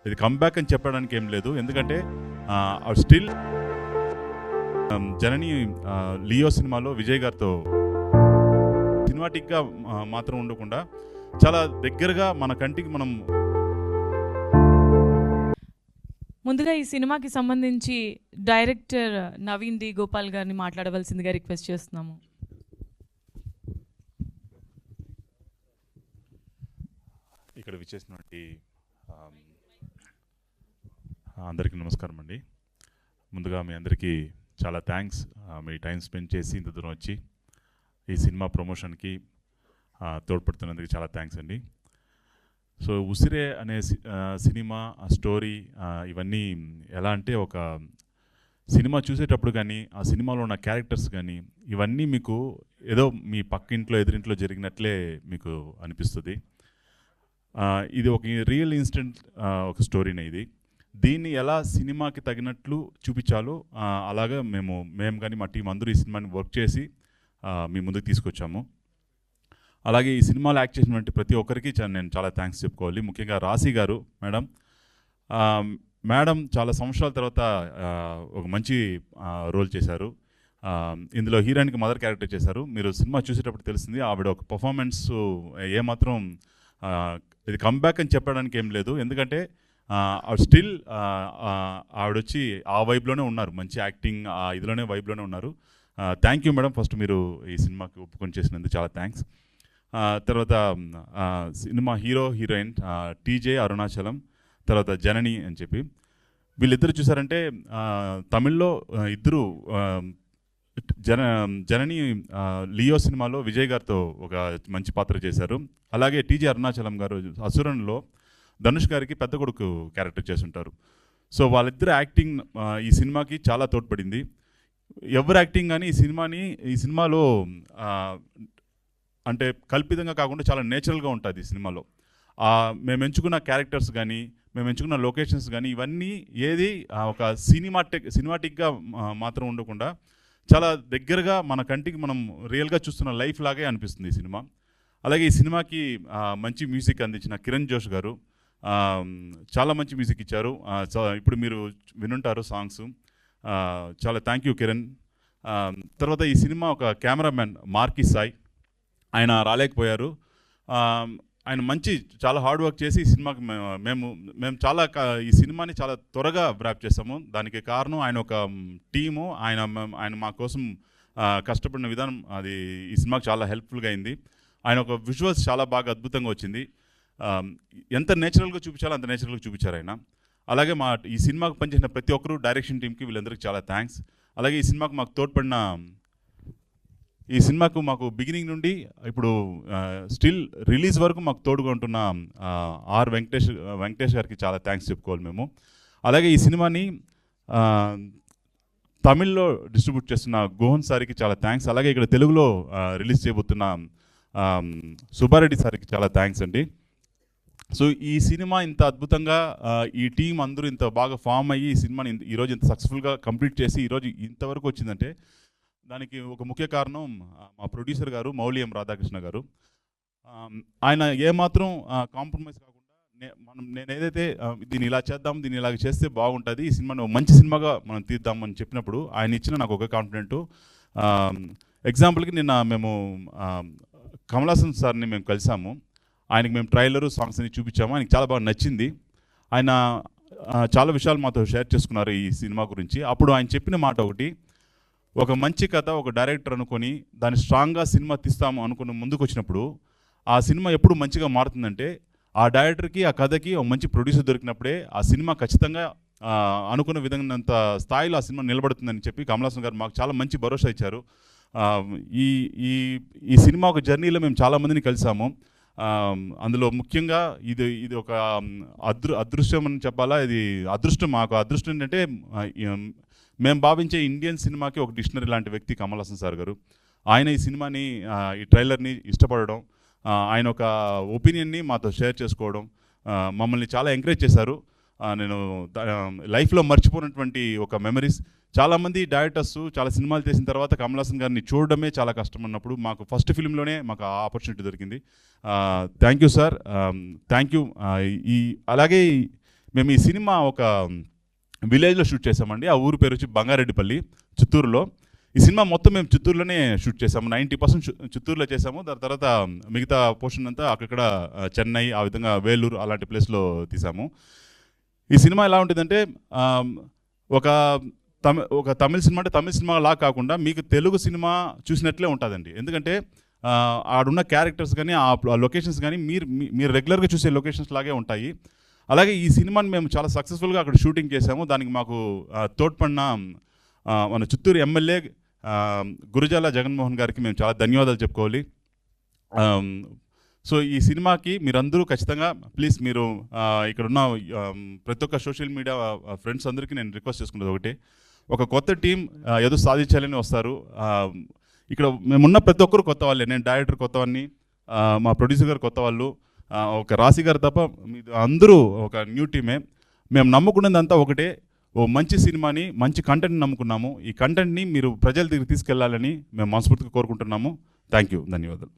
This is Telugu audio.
ఇది కమ్‌బ్యాక్ అని చెప్పడానికి ఏం లేదు. ఎందుకంటే స్టిల్ జనని లియో సినిమాలో విజయ్ గారితో సినిమాటిక్‌గా మాత్రం ఉండకుండా చాలా దగ్గరగా మన కంటికి మనం ముందుగా ఈ సినిమాకి సంబంధించి డైరెక్టర్ నవీన్ డి గోపాల్ గారిని మాట్లాడవలసిందిగా రిక్వెస్ట్ చేస్తున్నాము. ఇక్కడ విచ్చేసినటువంటి అందరికీ నమస్కారం అండి. ముందుగా మీ అందరికీ చాలా థ్యాంక్స్. మీ టైం స్పెండ్ చేసి ఇంత దూరం వచ్చి ఈ సినిమా ప్రమోషన్కి తోడ్పడుతున్నందుకు చాలా థ్యాంక్స్ అండి. సో ఉసిరే అనే సినిమా స్టోరీ ఇవన్నీ ఎలా అంటే ఒక సినిమా చూసేటప్పుడు కానీ ఆ సినిమాలో ఉన్న క్యారెక్టర్స్ కానీ ఇవన్నీ మీకు ఏదో మీ పక్కింట్లో ఎదురింట్లో జరిగినట్లే మీకు అనిపిస్తుంది. ఇది ఒక రియల్ ఇన్సిడెంట్ ఒక స్టోరీనే ఇది. దీన్ని ఎలా సినిమాకి తగినట్లు చూపించాలో అలాగా మేము కానీ మా టీం అందరూ ఈ సినిమాని వర్క్ చేసి మీ ముందుకు తీసుకొచ్చాము. అలాగే ఈ సినిమాలో యాక్ట్ చేసినటువంటి ప్రతి ఒక్కరికి నేను చాలా థ్యాంక్స్ చెప్పుకోవాలి. ముఖ్యంగా రాశి గారు మేడం చాలా సంవత్సరాల తర్వాత ఒక మంచి రోల్ చేశారు. ఇందులో హీరోయిన్కి మదర్ క్యారెక్టర్ చేశారు. మీరు సినిమా చూసేటప్పుడు తెలిసింది ఆవిడ ఒక పర్ఫార్మెన్స్ ఏమాత్రం ఇది కమ్‌బ్యాక్ అని చెప్పడానికి ఏం లేదు. ఎందుకంటే స్టిల్ ఆవిడొచ్చి ఆ వైబ్లోనే ఉన్నారు, మంచి యాక్టింగ్ ఇదిలోనే వైబ్లోనే ఉన్నారు. థ్యాంక్ యూ మేడం, ఫస్ట్ మీరు ఈ సినిమాకి ఒప్పుకొని చేసినందుకు చాలా థ్యాంక్స్. తర్వాత సినిమా హీరోయిన్ టీజే అరుణాచలం, తర్వాత జనని అని చెప్పి వీళ్ళిద్దరు చూసారంటే తమిళ్లో ఇద్దరు జనని లియో సినిమాలో విజయ్ గారితో ఒక మంచి పాత్ర చేశారు. అలాగే టీజే అరుణాచలం గారు అసురన్లో ధనుష్ గారికి పెద్ద కొడుకు క్యారెక్టర్ చేస్తుంటారు. సో వాళ్ళిద్దరు యాక్టింగ్ ఈ సినిమాకి చాలా తోడ్పడింది. ఎవరు యాక్టింగ్ కానీ ఈ సినిమాలో అంటే కల్పితంగా కాకుండా చాలా నేచురల్గా ఉంటుంది ఈ సినిమాలో. మేము ఎంచుకున్న క్యారెక్టర్స్ కానీ మేము ఎంచుకున్న లొకేషన్స్ కానీ ఇవన్నీ ఏది ఒక సినిమాటిక్గా మాత్రం ఉండకుండా చాలా దగ్గరగా మన కంటికి మనం రియల్గా చూస్తున్న లైఫ్ లాగే అనిపిస్తుంది ఈ సినిమా. అలాగే ఈ సినిమాకి మంచి మ్యూజిక్ అందించిన కిరణ్ జోష్ గారు చాలా మంచి మ్యూజిక్ ఇచ్చారు. ఇప్పుడు మీరు వినుంటారు సాంగ్స్. చాలా థ్యాంక్ యూ కిరణ్. తర్వాత ఈ సినిమా ఒక కెమెరామ్యాన్ మార్కీ సాయి, ఆయన రాలేకపోయారు. ఆయన చాలా హార్డ్ వర్క్ చేసి ఈ సినిమాకి మేము ఈ సినిమాని చాలా త్వరగా ర్యాప్ చేసాము. దానికి కారణం ఆయన ఒక టీము, ఆయన మా కోసం కష్టపడిన విధానం అది ఈ సినిమాకి చాలా హెల్ప్ఫుల్గా అయింది. ఆయన ఒక విజువల్స్ చాలా బాగా అద్భుతంగా వచ్చింది. ఎంత నేచురల్గా చూపించాలో అంత నేచురల్గా చూపించారు ఆయన. అలాగే ఈ సినిమాకు పనిచేసిన ప్రతి ఒక్కరు డైరెక్షన్ టీంకి వీళ్ళందరికీ చాలా థ్యాంక్స్. అలాగే ఈ సినిమాకు మాకు తోడ్పడిన మాకు బిగినింగ్ నుండి ఇప్పుడు స్టిల్ రిలీజ్ వరకు మాకు తోడుగా ఉంటున్న ఆర్ వెంకటేష్ గారికి చాలా థ్యాంక్స్ చెప్పుకోవాలి మేము. అలాగే ఈ సినిమాని తమిళ్లో డిస్ట్రిబ్యూట్ చేస్తున్న గోహన్ సార్కి చాలా థ్యాంక్స్. అలాగే ఇక్కడ తెలుగులో రిలీజ్ చేయబోతున్న సుబ్బారెడ్డి సార్కి చాలా థ్యాంక్స్ అండి. సో ఈ సినిమా ఇంత అద్భుతంగా ఈ టీం అందరూ ఇంత బాగా ఫామ్ అయ్యి ఈ సినిమాని ఈరోజు ఇంత సక్సెస్ఫుల్గా కంప్లీట్ చేసి ఈరోజు ఇంతవరకు వచ్చిందంటే దానికి ఒక ముఖ్య కారణం మా ప్రొడ్యూసర్ గారు మౌలి ఎం రాధాకృష్ణ గారు. ఆయన ఏమాత్రం కాంప్రమైజ్ కాకుండా నేను ఏదైతే దీన్ని ఇలా చేద్దాం, దీన్ని ఇలాగ చేస్తే బాగుంటుంది, ఈ సినిమాని మంచి సినిమాగా మనం తీద్దామని చెప్పినప్పుడు ఆయన ఇచ్చిన నాకు ఒక కాన్ఫిడెంట్. ఎగ్జాంపుల్కి నిన్న మేము కమల్ హాసన్ సార్ని మేము కలిసాము. ఆయనకి మేము ట్రైలరు సాంగ్స్ అన్ని చూపించాము. ఆయనకి చాలా బాగా నచ్చింది. ఆయన చాలా విషయాలు మాతో షేర్ చేసుకున్నారు ఈ సినిమా గురించి. అప్పుడు ఆయన చెప్పిన మాట ఒకటి, ఒక మంచి కథ ఒక డైరెక్టర్ అనుకొని దాన్ని స్ట్రాంగ్గా సినిమా తీస్తాము అనుకుని ముందుకు వచ్చినప్పుడు ఆ సినిమా ఎప్పుడు మంచిగా మారుతుందంటే ఆ డైరెక్టర్కి ఆ కథకి ఒక మంచి ప్రొడ్యూసర్ దొరికినప్పుడే ఆ సినిమా ఖచ్చితంగా అనుకున్న విధంగా స్థాయిలో ఆ సినిమా నిలబడుతుందని చెప్పి కమల్ హాసన్ గారు మాకు చాలా మంచి భరోసా ఇచ్చారు. ఈ సినిమా ఒక జర్నీలో మేము చాలామందిని కలిసాము. అందులో ముఖ్యంగా ఇది ఒక అదృష్టం అని చెప్పాలా, ఇది అదృష్టం. మాకు అదృష్టం ఏంటంటే మేము భావించే ఇండియన్ సినిమాకి ఒక డిక్షనరీ లాంటి వ్యక్తి కమల్ హాసన్ సార్ గారు. ఆయన ఈ సినిమాని ఈ ట్రైలర్ని ఇష్టపడడం, ఆయన ఒక ఒపీనియన్ని మాతో షేర్ చేసుకోవడం, మమ్మల్ని చాలా ఎంకరేజ్ చేశారు. నేను లైఫ్లో మర్చిపోయినటువంటి ఒక మెమరీస్. చాలామంది డైరెక్టర్స్ చాలా సినిమాలు చేసిన తర్వాత కమల్ హాసన్ గారిని చూడడమే చాలా కష్టం అన్నప్పుడు మాకు ఫస్ట్ ఫిల్మ్లోనే మాకు ఆ ఆపర్చునిటీ దొరికింది. Thank you sir, thank you. అలాగే మేము ఈ సినిమా ఒక విలేజ్లో షూట్ చేసామండి. ఆ ఊరు పేరు వచ్చి బంగారెడ్డిపల్లి, చిత్తూరులో. ఈ సినిమా మొత్తం మేము చిత్తూరులోనే షూట్ చేసాము. 90% చిత్తూరులో చేసాము. దాని తర్వాత మిగతా పోర్షన్ అంతా అక్కడ చెన్నై, ఆ విధంగా వేలూరు అలాంటి ప్లేస్లో తీసాము. ఈ సినిమా ఎలా ఉంటుందంటే ఒక తమిళ సినిమా అంటే తమిళ సినిమా లా కాకుండా మీకు తెలుగు సినిమా చూసినట్లే ఉంటుందండి. ఎందుకంటే ఆడున్న క్యారెక్టర్స్ కానీ ఆ లొకేషన్స్ కానీ మీరు రెగ్యులర్గా చూసే లొకేషన్స్ లాగే ఉంటాయి. అలాగే ఈ సినిమాని మేము చాలా సక్సెస్ఫుల్గా అక్కడ షూటింగ్ చేసాము. దానికి మాకు తోడ్పడిన మన చిత్తూరు ఎమ్మెల్యే గురజాల జగన్మోహన్ గారికి మేము చాలా ధన్యవాదాలు చెప్పుకోవాలి. సో ఈ సినిమాకి మీరందరూ ఖచ్చితంగా ప్లీజ్ మీరు ఇక్కడున్న ప్రతి ఒక్క సోషల్ మీడియా ఫ్రెండ్స్ అందరికీ నేను రిక్వెస్ట్ చేసుకున్నది ఒకటే, ఒక కొత్త టీం ఏదో సాధించాలని వస్తారు. ఇక్కడ మేమున్న ప్రతి ఒక్కరు కొత్త వాళ్ళే. నేను డైరెక్టర్ కొత్తవాడిని, మా ప్రొడ్యూసర్ గారు కొత్త వాళ్ళు, ఒక రాశి గారు తప్ప అందరూ ఒక న్యూ టీమే. మేము నమ్ముకున్నదంతా ఒకటే, ఓ మంచి సినిమాని, మంచి కంటెంట్ని నమ్ముకున్నాము. ఈ కంటెంట్ని మీరు ప్రజల దగ్గరికి తీసుకెళ్లాలని మేము మనస్ఫూర్తిగా కోరుకుంటున్నాము. థ్యాంక్ యూ, ధన్యవాదాలు.